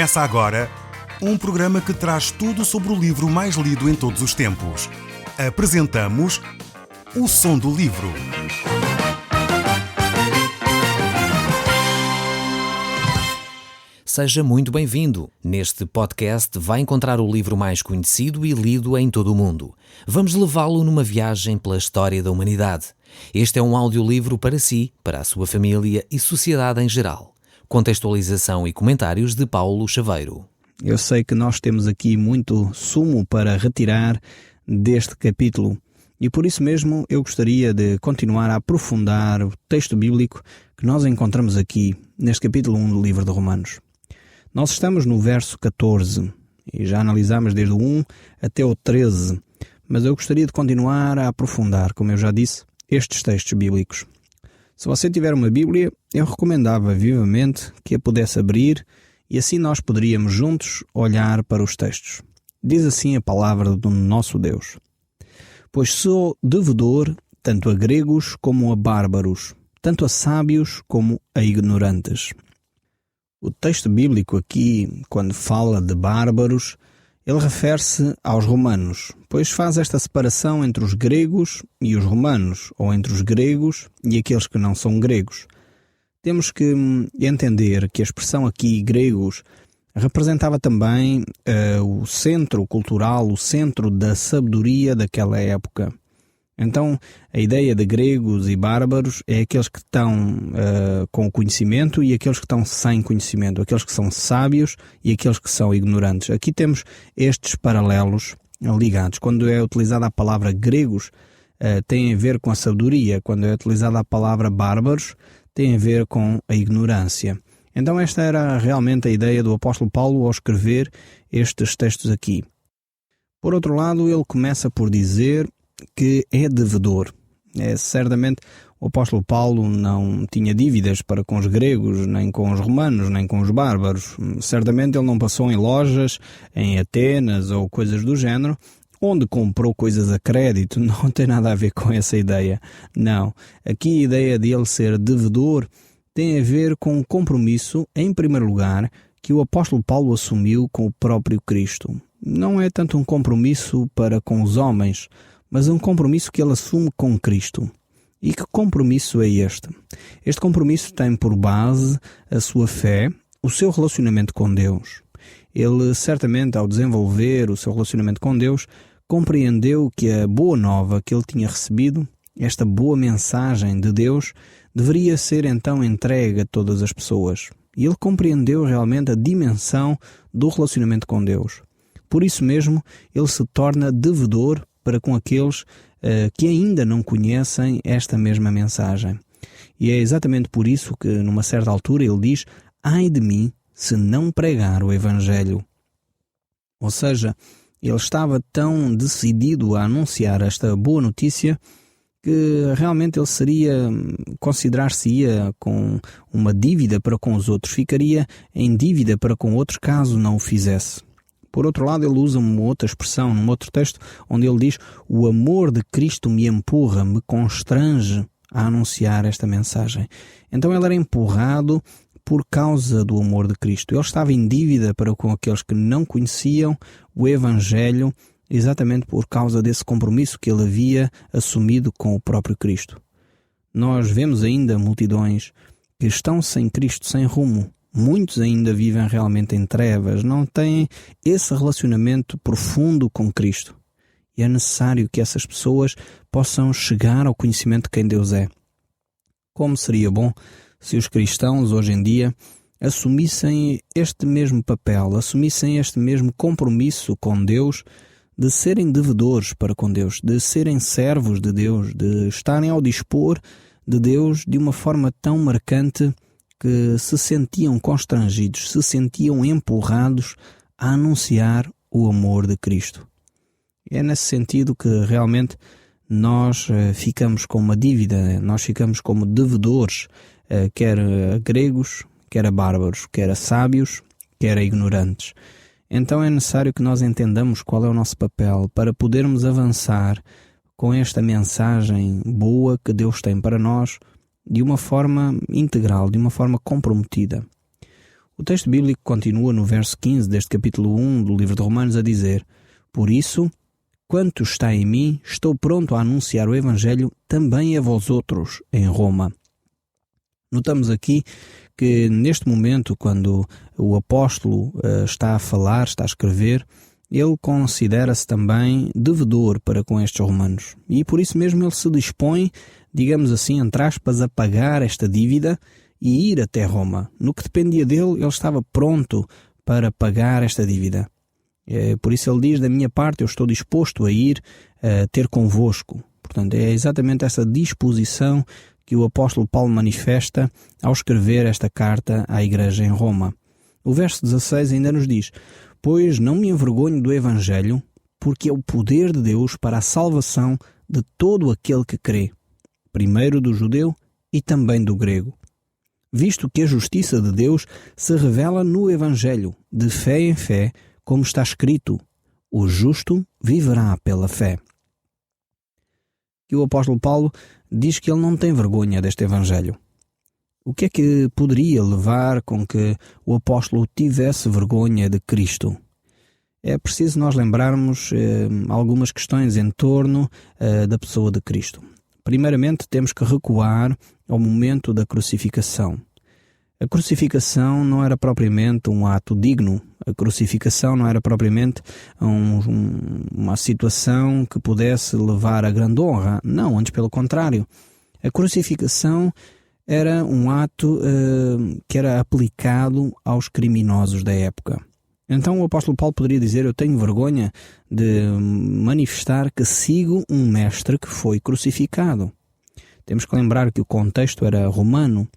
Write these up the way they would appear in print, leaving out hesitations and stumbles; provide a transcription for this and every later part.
Começa agora um programa que traz tudo sobre o livro mais lido em todos os tempos. Apresentamos O Som do Livro. Seja muito bem-vindo. Neste podcast vai encontrar o livro mais conhecido e lido em todo o mundo. Vamos levá-lo numa viagem pela história da humanidade. Este é um audiolivro para si, para a sua família e sociedade em geral. Contextualização e comentários de Paulo Chaveiro. Eu sei que nós temos aqui muito sumo para retirar deste capítulo e por isso mesmo eu gostaria de continuar a aprofundar o texto bíblico que nós encontramos aqui neste capítulo 1 do livro de Romanos. Nós estamos no verso 14 e já analisamos desde o 1 até o 13, mas eu gostaria de continuar a aprofundar, como eu já disse, estes textos bíblicos. Se você tiver uma Bíblia, eu recomendava vivamente que a pudesse abrir e assim nós poderíamos juntos olhar para os textos. Diz assim a palavra do nosso Deus: Pois sou devedor tanto a gregos como a bárbaros, tanto a sábios como a ignorantes. O texto bíblico aqui, quando fala de bárbaros, ele refere-se aos romanos, pois faz esta separação entre os gregos e os romanos, ou entre os gregos e aqueles que não são gregos. Temos que entender que a expressão aqui, gregos, representava também o centro cultural, o centro da sabedoria daquela época. Então, a ideia de gregos e bárbaros é aqueles que estão com conhecimento e aqueles que estão sem conhecimento, aqueles que são sábios e aqueles que são ignorantes. Aqui temos estes paralelos ligados. Quando é utilizada a palavra gregos, tem a ver com a sabedoria. Quando é utilizada a palavra bárbaros, tem a ver com a ignorância. Então esta era realmente a ideia do apóstolo Paulo ao escrever estes textos aqui. Por outro lado, ele começa por dizer que é devedor. Certamente o apóstolo Paulo não tinha dívidas para com os gregos, nem com os romanos, nem com os bárbaros. Certamente ele não passou em lojas, em Atenas ou coisas do género, onde comprou coisas a crédito. Não tem nada a ver com essa ideia. Não. Aqui a ideia de ele ser devedor tem a ver com um compromisso, em primeiro lugar, que o apóstolo Paulo assumiu com o próprio Cristo. Não é tanto um compromisso para com os homens, mas um compromisso que ele assume com Cristo. E que compromisso é este? Este compromisso tem por base a sua fé, o seu relacionamento com Deus. Ele certamente, ao desenvolver o seu relacionamento com Deus, compreendeu que a boa nova que ele tinha recebido, esta boa mensagem de Deus, deveria ser então entregue a todas as pessoas. E ele compreendeu realmente a dimensão do relacionamento com Deus. Por isso mesmo, ele se torna devedor para com aqueles que ainda não conhecem esta mesma mensagem. E é exatamente por isso que, numa certa altura, ele diz: ai de mim se não pregar o Evangelho. Ou seja, ele estava tão decidido a anunciar esta boa notícia que realmente ele considerar-se-ia com uma dívida para com os outros, ficaria em dívida para com outros caso não o fizesse. Por outro lado, ele usa uma outra expressão, num outro texto, onde ele diz: o amor de Cristo me empurra, me constrange a anunciar esta mensagem. Então ele era empurrado por causa do amor de Cristo. Ele estava em dívida para com aqueles que não conheciam o Evangelho, exatamente por causa desse compromisso que ele havia assumido com o próprio Cristo. Nós vemos ainda multidões que estão sem Cristo, sem rumo. Muitos ainda vivem realmente em trevas, não têm esse relacionamento profundo com Cristo. E é necessário que essas pessoas possam chegar ao conhecimento de quem Deus é. Como seria bom se os cristãos hoje em dia assumissem este mesmo papel, assumissem este mesmo compromisso com Deus, de serem devedores para com Deus, de serem servos de Deus, de estarem ao dispor de Deus de uma forma tão marcante que se sentiam constrangidos, se sentiam empurrados a anunciar o amor de Cristo. É nesse sentido que realmente nós ficamos com uma dívida, nós ficamos como devedores, quer a gregos, quer a bárbaros, quer a sábios, quer a ignorantes. Então é necessário que nós entendamos qual é o nosso papel para podermos avançar com esta mensagem boa que Deus tem para nós de uma forma integral, de uma forma comprometida. O texto bíblico continua no verso 15 deste capítulo 1 do livro de Romanos a dizer: por isso, quanto está em mim, estou pronto a anunciar o Evangelho também a vós outros em Roma. Notamos aqui que neste momento, quando o apóstolo está a falar, está a escrever, ele considera-se também devedor para com estes romanos. E por isso mesmo ele se dispõe, digamos assim, entre aspas, a pagar esta dívida e ir até Roma. No que dependia dele, ele estava pronto para pagar esta dívida. Por isso ele diz: da minha parte eu estou disposto a ir ter convosco. Portanto, é exatamente essa disposição que o apóstolo Paulo manifesta ao escrever esta carta à igreja em Roma. O verso 16 ainda nos diz: pois não me envergonho do Evangelho, porque é o poder de Deus para a salvação de todo aquele que crê, primeiro do judeu e também do grego. Visto que a justiça de Deus se revela no Evangelho, de fé em fé, como está escrito: o justo viverá pela fé. E o apóstolo Paulo diz que ele não tem vergonha deste Evangelho. O que é que poderia levar com que o apóstolo tivesse vergonha de Cristo? É preciso nós lembrarmos algumas questões em torno da pessoa de Cristo. Primeiramente, temos que recuar ao momento da crucificação. A crucificação não era propriamente um ato digno. A crucificação não era propriamente uma situação que pudesse levar a grande honra. Não, antes pelo contrário. A crucificação era um ato que era aplicado aos criminosos da época. Então o apóstolo Paulo poderia dizer: eu tenho vergonha de manifestar que sigo um mestre que foi crucificado. Temos que lembrar que o contexto era romano,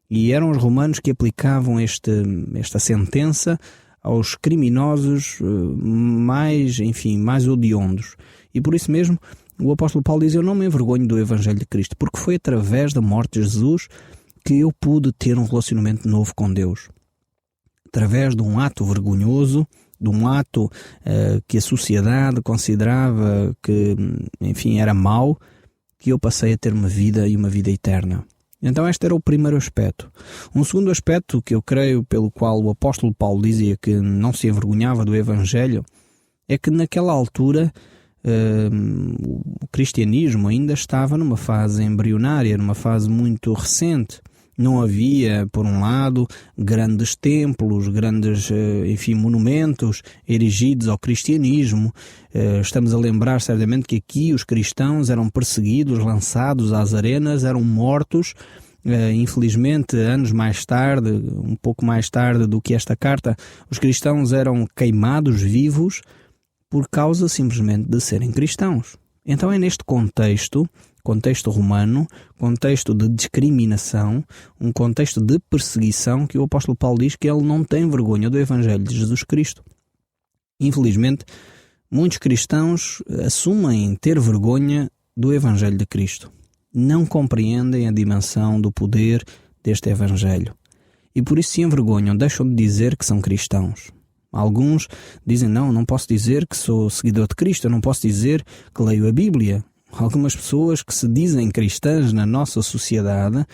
e eram os romanos que aplicavam esta sentença aos criminosos mais odiondos. E por isso mesmo o apóstolo Paulo diz: eu não me envergonho do Evangelho de Cristo, porque foi através da morte de Jesus que eu pude ter um relacionamento novo com Deus. Através de um ato vergonhoso, de um ato que a sociedade considerava que, era mau, que eu passei a ter uma vida e uma vida eterna. Então este era o primeiro aspecto. Um segundo aspecto que eu creio pelo qual o apóstolo Paulo dizia que não se envergonhava do Evangelho é que naquela altura o cristianismo ainda estava numa fase embrionária, numa fase muito recente. Não havia, por um lado, grandes templos, grandes, monumentos erigidos ao cristianismo. Estamos a lembrar certamente que aqui os cristãos eram perseguidos, lançados às arenas, eram mortos. Infelizmente, anos mais tarde, um pouco mais tarde do que esta carta, os cristãos eram queimados vivos por causa simplesmente de serem cristãos. Então é neste contexto romano, contexto de discriminação, um contexto de perseguição, que o apóstolo Paulo diz que ele não tem vergonha do Evangelho de Jesus Cristo. Infelizmente, muitos cristãos assumem ter vergonha do Evangelho de Cristo. Não compreendem a dimensão do poder deste Evangelho. E por isso se envergonham, deixam de dizer que são cristãos. Alguns dizem: não posso dizer que sou seguidor de Cristo, eu não posso dizer que leio a Bíblia. Algumas pessoas que se dizem cristãs na nossa sociedade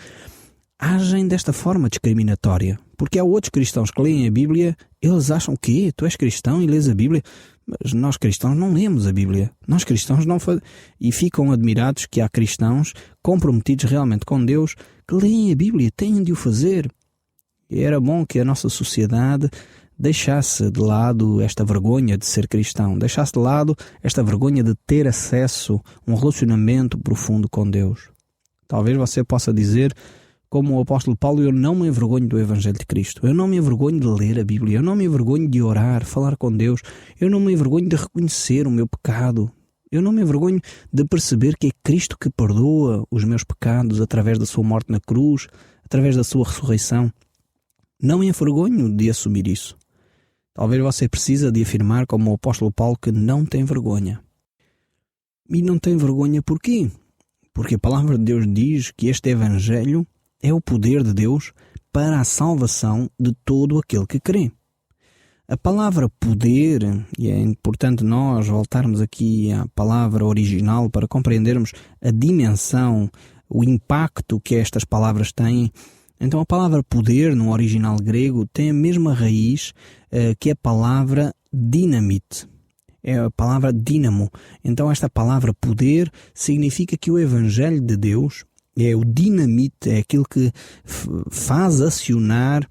agem desta forma discriminatória. Porque há outros cristãos que leem a Bíblia, eles acham que tu és cristão e lês a Bíblia. Mas nós cristãos não lemos a Bíblia. Nós cristãos não fazemos. E ficam admirados que há cristãos comprometidos realmente com Deus que leem a Bíblia, têm de o fazer. E era bom que a nossa sociedade deixasse de lado esta vergonha de ser cristão, deixasse de lado esta vergonha de ter acesso a um relacionamento profundo com Deus. Talvez você possa dizer, como o apóstolo Paulo: eu não me envergonho do Evangelho de Cristo, eu não me envergonho de ler a Bíblia, eu não me envergonho de orar, falar com Deus, eu não me envergonho de reconhecer o meu pecado, eu não me envergonho de perceber que é Cristo que perdoa os meus pecados através da sua morte na cruz, através da sua ressurreição. Não me envergonho de assumir isso. Talvez você precise de afirmar, como o apóstolo Paulo, que não tem vergonha. E não tem vergonha por quê? Porque a palavra de Deus diz que este Evangelho é o poder de Deus para a salvação de todo aquele que crê. A palavra poder, e é importante nós voltarmos aqui à palavra original para compreendermos a dimensão, o impacto que estas palavras têm. Então a palavra poder, no original grego, tem a mesma raiz que a palavra dinamite. É a palavra dínamo. Então esta palavra poder significa que o Evangelho de Deus é o dinamite, é aquilo que faz acionar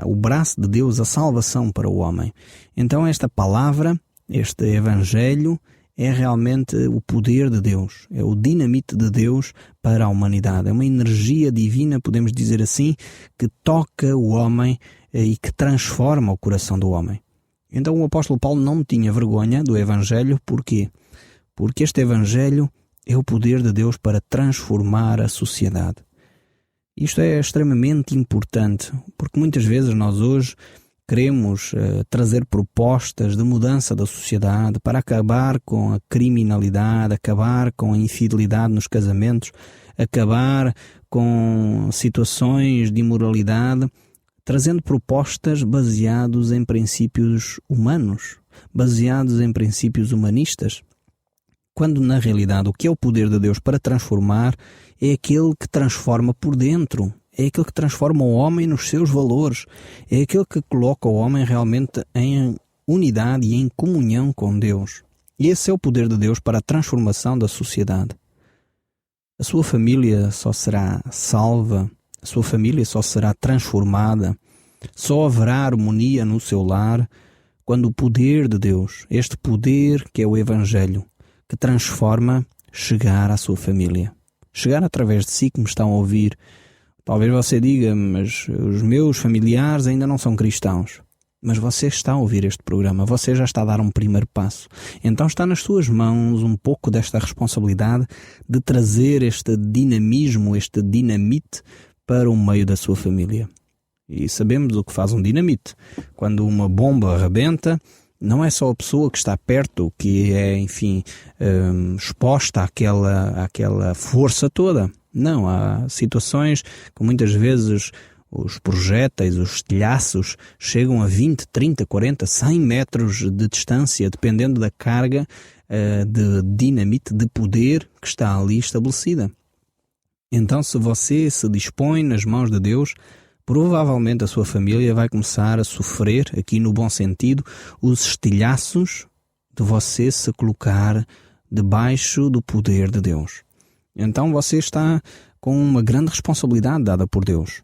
o braço de Deus, a salvação para o homem. Então esta palavra, este Evangelho, é realmente o poder de Deus, é o dinamite de Deus para a humanidade. É uma energia divina, podemos dizer assim, que toca o homem e que transforma o coração do homem. Então o apóstolo Paulo não tinha vergonha do Evangelho. Porquê? Porque este Evangelho é o poder de Deus para transformar a sociedade. Isto é extremamente importante, porque muitas vezes nós hoje queremos trazer propostas de mudança da sociedade para acabar com a criminalidade, acabar com a infidelidade nos casamentos, acabar com situações de imoralidade, trazendo propostas baseadas em princípios humanos, baseados em princípios humanistas, quando na realidade o que é o poder de Deus para transformar é aquele que transforma por dentro, é aquele que transforma o homem nos seus valores, é aquele que coloca o homem realmente em unidade e em comunhão com Deus. E esse é o poder de Deus para a transformação da sociedade. A sua família só será salva, a sua família só será transformada, só haverá harmonia no seu lar quando o poder de Deus, este poder que é o Evangelho, que transforma, chegar à sua família. Chegar através de si que me estão a ouvir. Talvez você diga, mas os meus familiares ainda não são cristãos. Mas você está a ouvir este programa, você já está a dar um primeiro passo. Então está nas suas mãos um pouco desta responsabilidade de trazer este dinamismo, este dinamite para o meio da sua família. E sabemos o que faz um dinamite. Quando uma bomba arrebenta, não é só a pessoa que está perto que é, exposta àquela força toda. Não, há situações que muitas vezes os projéteis, os estilhaços, chegam a 20, 30, 40, 100 metros de distância, dependendo da carga de dinamite, de poder que está ali estabelecida. Então, se você se dispõe nas mãos de Deus, provavelmente a sua família vai começar a sofrer, aqui no bom sentido, os estilhaços de você se colocar debaixo do poder de Deus. Então você está com uma grande responsabilidade dada por Deus.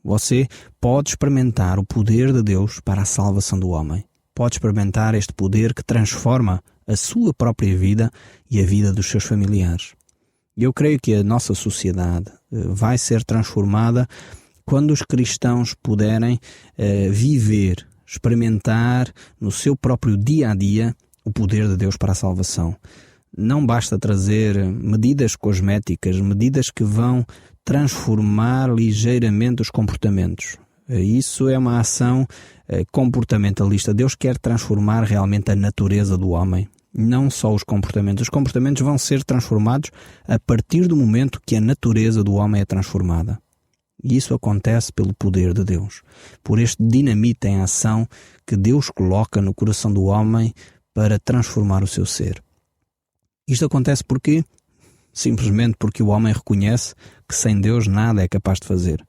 Você pode experimentar o poder de Deus para a salvação do homem. Pode experimentar este poder que transforma a sua própria vida e a vida dos seus familiares. Eu creio que a nossa sociedade vai ser transformada quando os cristãos puderem viver, experimentar no seu próprio dia a dia o poder de Deus para a salvação. Não basta trazer medidas cosméticas, medidas que vão transformar ligeiramente os comportamentos. Isso é uma ação comportamentalista. Deus quer transformar realmente a natureza do homem, não só os comportamentos. Os comportamentos vão ser transformados a partir do momento que a natureza do homem é transformada. E isso acontece pelo poder de Deus, por este dinamite em ação que Deus coloca no coração do homem para transformar o seu ser. Isto acontece porque? Simplesmente porque o homem reconhece que sem Deus nada é capaz de fazer.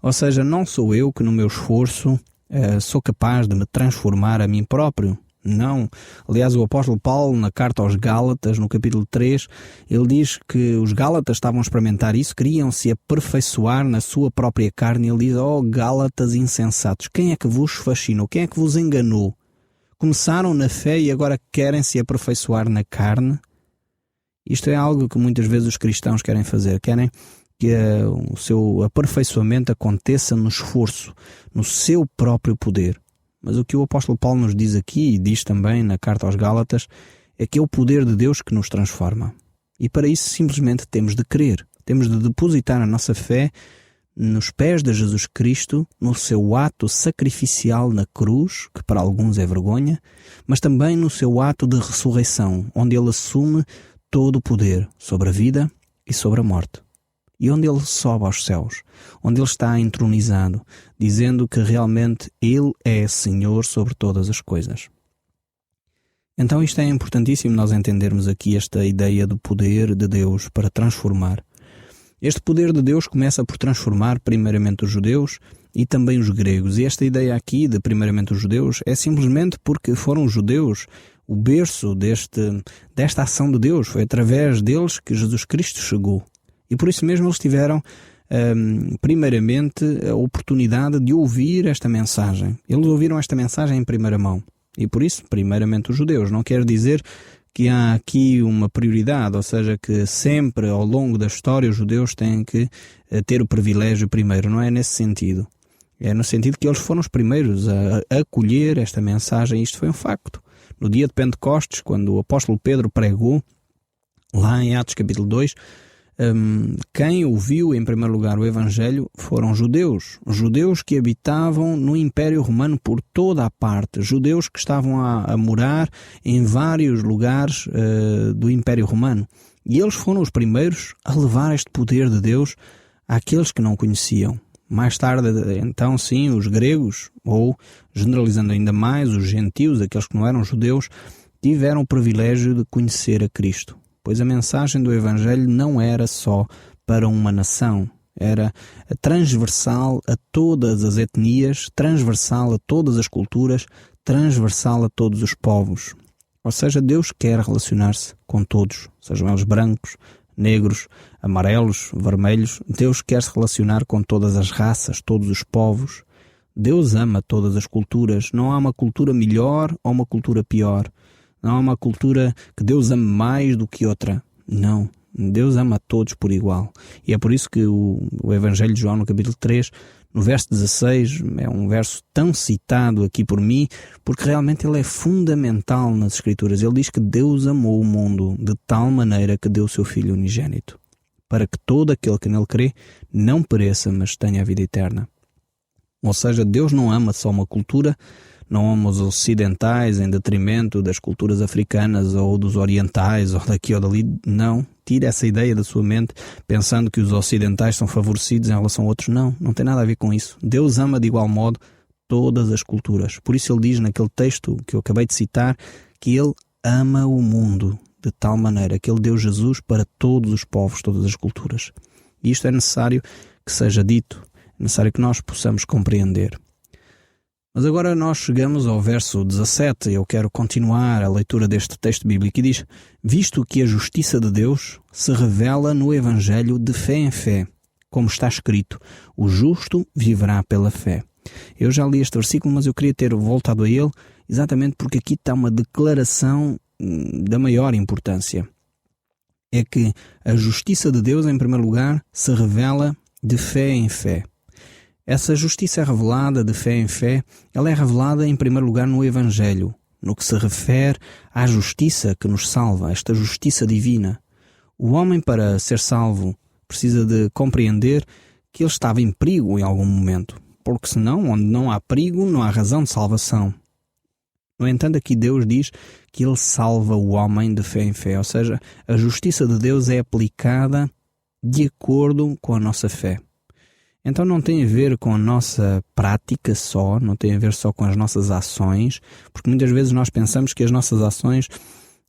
Ou seja, não sou eu que no meu esforço sou capaz de me transformar a mim próprio. Não. Aliás, o apóstolo Paulo, na carta aos Gálatas, no capítulo 3, ele diz que os Gálatas estavam a experimentar isso, queriam se aperfeiçoar na sua própria carne. Ele diz, Gálatas insensatos, quem é que vos fascinou? Quem é que vos enganou? Começaram na fé e agora querem se aperfeiçoar na carne? Isto é algo que muitas vezes os cristãos querem fazer. Querem que o seu aperfeiçoamento aconteça no esforço, no seu próprio poder. Mas o que o apóstolo Paulo nos diz aqui, e diz também na carta aos Gálatas, é que é o poder de Deus que nos transforma. E para isso simplesmente temos de crer. Temos de depositar a nossa fé nos pés de Jesus Cristo, no seu ato sacrificial na cruz, que para alguns é vergonha, mas também no seu ato de ressurreição, onde ele assume todo o poder sobre a vida e sobre a morte. E onde ele sobe aos céus, onde ele está entronizado, dizendo que realmente ele é Senhor sobre todas as coisas. Então isto é importantíssimo nós entendermos aqui esta ideia do poder de Deus para transformar. Este poder de Deus começa por transformar primeiramente os judeus e também os gregos. E esta ideia aqui de primeiramente os judeus é simplesmente porque foram os judeus o berço desta ação de Deus. Foi através deles que Jesus Cristo chegou. E por isso mesmo eles tiveram primeiramente a oportunidade de ouvir esta mensagem. Eles ouviram esta mensagem em primeira mão. E por isso, primeiramente os judeus. Não quer dizer que há aqui uma prioridade, ou seja, que sempre ao longo da história os judeus têm que ter o privilégio primeiro. Não é nesse sentido. É no sentido que eles foram os primeiros a acolher esta mensagem. Isto foi um facto. No dia de Pentecostes, quando o apóstolo Pedro pregou, lá em Atos capítulo 2, quem ouviu em primeiro lugar o Evangelho foram judeus que habitavam no Império Romano por toda a parte, judeus que estavam a morar em vários lugares do Império Romano, e eles foram os primeiros a levar este poder de Deus àqueles que não conheciam. Mais tarde, então sim, os gregos, ou generalizando ainda mais, os gentios, aqueles que não eram judeus, tiveram o privilégio de conhecer a Cristo. Pois a mensagem do Evangelho não era só para uma nação, era transversal a todas as etnias, transversal a todas as culturas, transversal a todos os povos. Ou seja, Deus quer relacionar-se com todos, sejam eles brancos, negros, amarelos, vermelhos. Deus quer se relacionar com todas as raças, todos os povos. Deus ama todas as culturas. Não há uma cultura melhor ou uma cultura pior. Não há uma cultura que Deus ame mais do que outra. Não. Deus ama a todos por igual. E é por isso que o Evangelho de João, no capítulo 3, no verso 16, é um verso tão citado aqui por mim, porque realmente ele é fundamental nas Escrituras. Ele diz que Deus amou o mundo de tal maneira que deu o seu Filho unigênito, para que todo aquele que nele crê não pereça, mas tenha a vida eterna. Ou seja, Deus não ama só uma cultura, não ama os ocidentais em detrimento das culturas africanas ou dos orientais ou daqui ou dali. Não. Tire essa ideia da sua mente pensando que os ocidentais são favorecidos em relação a outros. Não tem nada a ver com isso. Deus ama de igual modo todas as culturas. Por isso ele diz naquele texto que eu acabei de citar que ele ama o mundo de tal maneira que ele deu Jesus para todos os povos, todas as culturas. E isto é necessário que seja dito, é necessário que nós possamos compreender. Mas agora nós chegamos ao verso 17. Eu quero continuar a leitura deste texto bíblico e diz: visto que a justiça de Deus se revela no Evangelho de fé em fé, como está escrito, o justo viverá pela fé. Eu já li este versículo, mas eu queria ter voltado a ele exatamente porque aqui está uma declaração da maior importância. É que a justiça de Deus, em primeiro lugar, se revela de fé em fé. Essa justiça é revelada de fé em fé, ela é revelada em primeiro lugar no Evangelho, no que se refere à justiça que nos salva, esta justiça divina. O homem, para ser salvo, precisa de compreender que ele estava em perigo em algum momento, porque senão, onde não há perigo, não há razão de salvação. No entanto, aqui Deus diz que ele salva o homem de fé em fé, ou seja, a justiça de Deus é aplicada de acordo com a nossa fé. Então não tem a ver com a nossa prática só, não tem a ver só com as nossas ações, porque muitas vezes nós pensamos que as nossas ações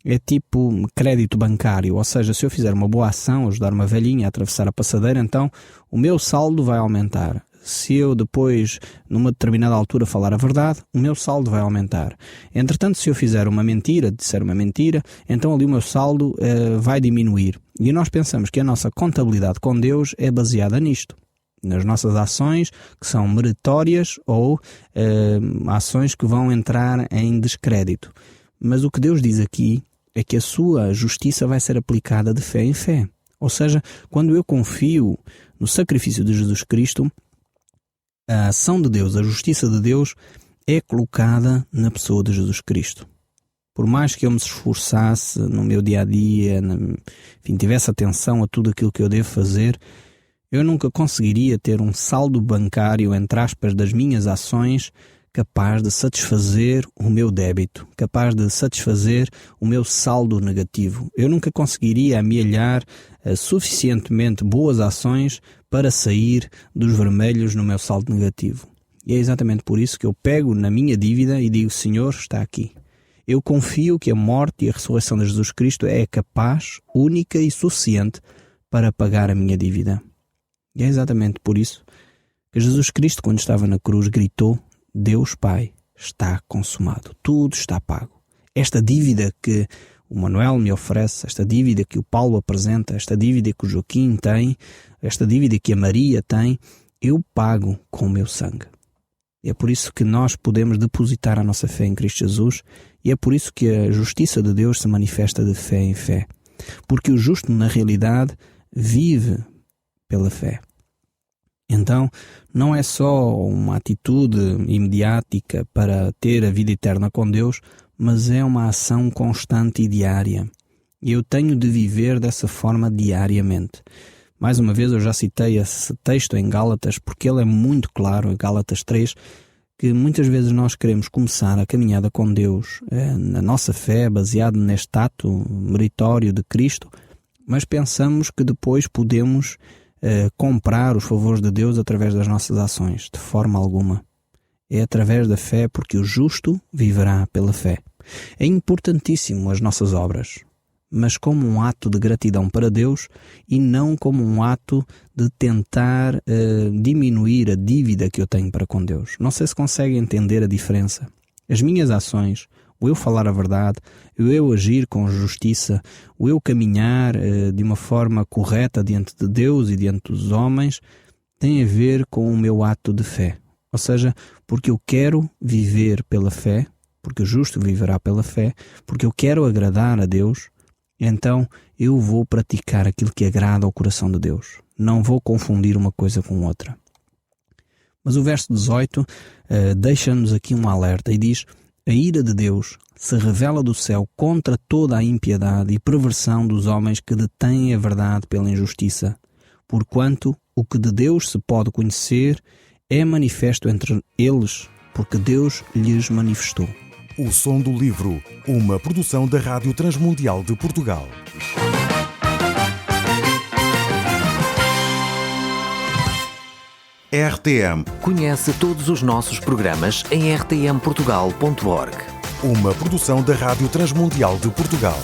é tipo crédito bancário, ou seja, se eu fizer uma boa ação, ajudar uma velhinha a atravessar a passadeira, então o meu saldo vai aumentar. Se eu depois, numa determinada altura, falar a verdade, o meu saldo vai aumentar. Entretanto, se eu fizer uma mentira, disser uma mentira, então ali o meu saldo vai diminuir. E nós pensamos que a nossa contabilidade com Deus é baseada nisto. Nas nossas ações que são meritórias ou ações que vão entrar em descrédito. Mas o que Deus diz aqui é que a sua justiça vai ser aplicada de fé em fé. Ou seja, quando eu confio no sacrifício de Jesus Cristo, a ação de Deus, a justiça de Deus é colocada na pessoa de Jesus Cristo. Por mais que eu me esforçasse no meu dia-a-dia, enfim, tivesse atenção a tudo aquilo que eu devo fazer, eu nunca conseguiria ter um saldo bancário, entre aspas, das minhas ações capaz de satisfazer o meu débito, capaz de satisfazer o meu saldo negativo. Eu nunca conseguiria amealhar suficientemente boas ações para sair dos vermelhos no meu saldo negativo. E é exatamente por isso que eu pego na minha dívida e digo: Senhor, está aqui. Eu confio que a morte e a ressurreição de Jesus Cristo é capaz, única e suficiente para pagar a minha dívida. E é exatamente por isso que Jesus Cristo, quando estava na cruz, gritou: Deus Pai, está consumado, tudo está pago. Esta dívida que o Manuel me oferece, esta dívida que o Paulo apresenta, esta dívida que o Joaquim tem, esta dívida que a Maria tem, eu pago com o meu sangue. É por isso que nós podemos depositar a nossa fé em Cristo Jesus, e é por isso que a justiça de Deus se manifesta de fé em fé. Porque o justo, na realidade, vive pela fé. Então, não é só uma atitude imediática para ter a vida eterna com Deus, mas é uma ação constante e diária. E eu tenho de viver dessa forma diariamente. Mais uma vez, eu já citei esse texto em Gálatas, porque ele é muito claro, em Gálatas 3, que muitas vezes nós queremos começar a caminhada com Deus, na nossa fé, baseado neste ato meritório de Cristo, mas pensamos que depois podemos comprar os favores de Deus através das nossas ações. De forma alguma. É através da fé, porque o justo viverá pela fé. É importantíssimo as nossas obras, mas como um ato de gratidão para Deus e não como um ato de tentar diminuir a dívida que eu tenho para com Deus. Não sei se consegue entender a diferença. As minhas ações, o eu falar a verdade, o eu agir com justiça, o eu caminhar de uma forma correta diante de Deus e diante dos homens, tem a ver com o meu ato de fé. Ou seja, porque eu quero viver pela fé, porque o justo viverá pela fé, porque eu quero agradar a Deus, então eu vou praticar aquilo que agrada ao coração de Deus. Não vou confundir uma coisa com outra. Mas o verso 18 deixa-nos aqui um alerta e diz: a ira de Deus se revela do céu contra toda a impiedade e perversão dos homens que detêm a verdade pela injustiça, porquanto o que de Deus se pode conhecer é manifesto entre eles, porque Deus lhes manifestou. O Som do Livro, uma produção da Rádio Transmundial de Portugal. RTM. Conhece todos os nossos programas em rtmportugal.org. Uma produção da Rádio Transmundial de Portugal.